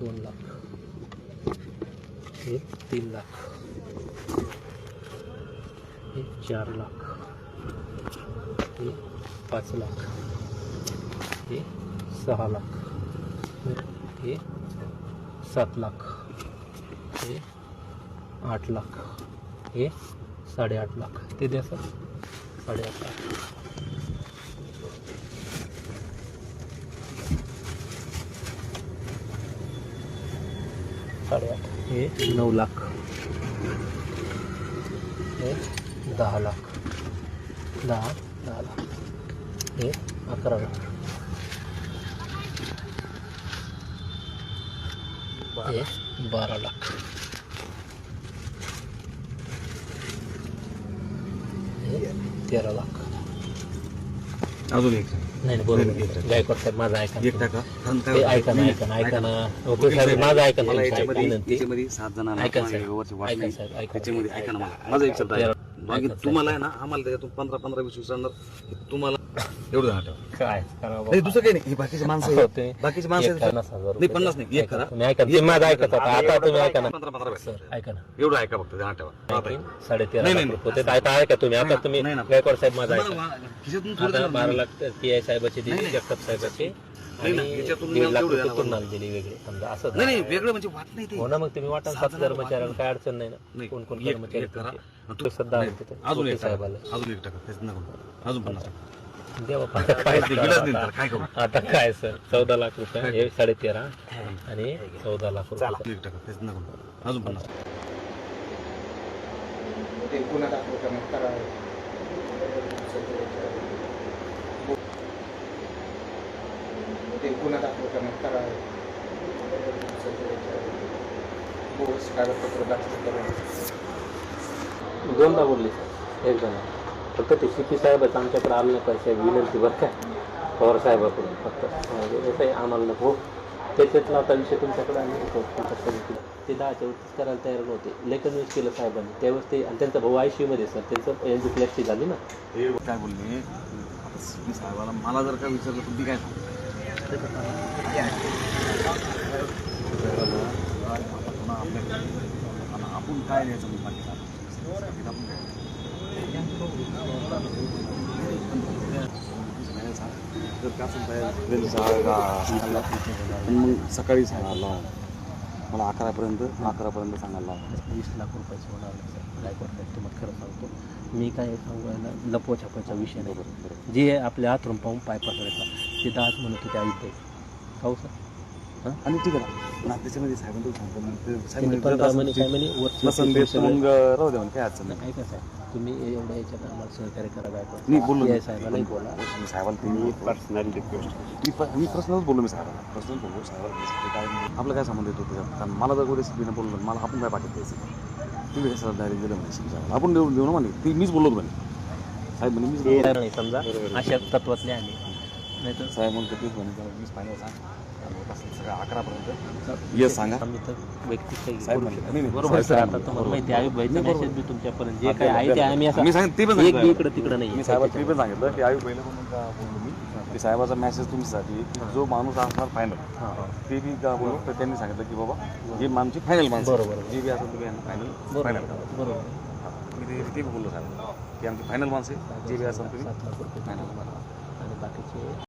2 लाख, हे 3 लाख, हे 4 लाख, हे 5 लाख, हे 6 लाख, हे 7 लाख, हे 8 लाख, हे 8.5 लाख. ते द्या सर, 8.5 लाख. हे 9 लाख, हे 10 लाख, 10 लाख, हे 11 लाख, हे 12 लाख, हे 13 लाख. अजून एक नाही बरोबर, गायकवाड साहेब माझं ऐका, एक टाका. ऐका ना ओके साहेब, माझं ऐका ना, त्याच्यामध्ये 7 जणांना ऐका साहेब, वाटणी. ऐका साहेब, ऐका. त्याच्यामध्ये ऐका ना, माझा एक शब्द आहे. बाकी तुम्हाला आहे ना, आम्हाला त्याच्यातून 15-20 तुम्हाला एवढं दहा ठेवा. काय करावं नाही, दुसरं काही नाही. ही बाकीची माणसं होते, आहेत. बाकीची माणसं आहेत. 50,000 नाही 50 नाही, एक करा. तुम्ही ऐका, ते माझं ऐकत होता, आता तुम्ही ऐका ना 15 सर, ऐका ना, एवढं ऐका फक्त, दहा ठेवा. 13.5 नाही, लाख होते. आता ऐका तुम्ही, आता तुम्ही नाही, नाही. गायकवाड साहेब माझं ऐका. खिशातून आता 12 लाख PI साहेबाची दिली, जगताप साहेबाची, आणि नाही, याच्यातून 1.5 लाख तेवढं रुपये तुम्हाला दिली वेगळी, समजा असं नाही नाही, वेगळं म्हणजे वाट नाही ते. हो ना. मग तुम्ही वाटा 7 कर्मचाऱ्यांना काय अडचण नाही ना. नाही. कोण कोण एक कर्मचारी करा. तू सध्या नाही, तिथे अजून एक साहेबाला टाका. अजून एक टाका. त्याचं नको. अजून 50 टाका. देवा काय करू आता, काय सर 14 लाख रुपये, हे 13.5 आणि 14 लाख रुपये. एक टाका. त्याचं नको. अजून 50. दोनदा बोलले सर, एक जण फक्त ते CP साहेबाचं आमच्याकडे आलं नाही पाहिजे, विनंती बरं काय पवार साहेबाकडून फक्त, म्हणजे कसं आहे आम्हाला नको. त्याच्यातला आता विषय तुमच्याकडे आम्ही ते 10च्या वरतीच करायला तयार नव्हते. लेखन न्यूज केलं साहेबांनी त्यावेळेस ते, आणि त्यांचा भाऊ ICU मध्ये सर, त्यांचं एन्जिओप्लास्टी झाली ना. काय बोलले साहेबाला, मला जर का विचारलं तुम्ही काय सांगता आपण काय द्यायचं मग सकाळी सांगायला मला 11पर्यंत सांगायला 20 लाख रुपयाचं होणार सर. गायकवाड साहेब तुम्हाला खरं सांगतो, मी काय सांगायला लपवा छापायचा विषय नाही. जे आपल्या हातरून पाहून पाय पसरायचा ते 10 म्हणत होते आयुष्य हो सर. आणि ठीक आहे ना, त्याच्यामध्ये साहेबांना सांगतो राहू द्या, काय अडचण नाही. ऐका साहेब, तुम्ही एवढ्या याच्यात आम्हाला सहकार्य करा. गायकवाड मी बोललो साहेबांनाही बोला, साहेबांना पर्सनल रिक्वेस्ट मी पर्सनलच बोललो. मी साहेबांना पर्सनल बोललो. साहेबांना काय आपलं काय संबंध येतो त्याच्यात, कारण मला जर उद्या बोललो मला आपण काय पाठवत द्यायचं, तुम्ही कसं डायरेक्ट दिलं म्हणजे आपण देऊ ना म्हणे, ती मीच बोललो म्हणे साहेब म्हणे, मीच नाही समजा अशा तत्वातले आम्ही नाही तर साहेब म्हणतो तेच म्हणे, मीच फायनल सांग सगळं 11पर्यंत येस सांगा. आम्ही तर वैयक्तिक साहेब म्हणले बरोबर सर. आता तुम्हाला माहिती आहे आयुबाईचा मेसेज बी तुमच्यापर्यंत जे काय आहे ते आम्ही असं मी सांगितलं ते पण एक बी इकडं तिकडं नाही. मी साहेबांनी पण सांगितलं की आयु पहिलं म्हणून का बोललो मी की साहेबाचा मेसेज तुमच्यासाठी की जो माणूस असणार फायनल ते बी का बोलू, तर त्यांनी सांगितलं की बाबा ही आमची फायनल माणसं बरोबर जे बी असेल तुम्ही फायनल बरोबर. मी ते बोललो साहेब की आमची फायनल माणसं जे बी असेल तुम्ही 7 लाख रुपये फायनल आणि बाकीचे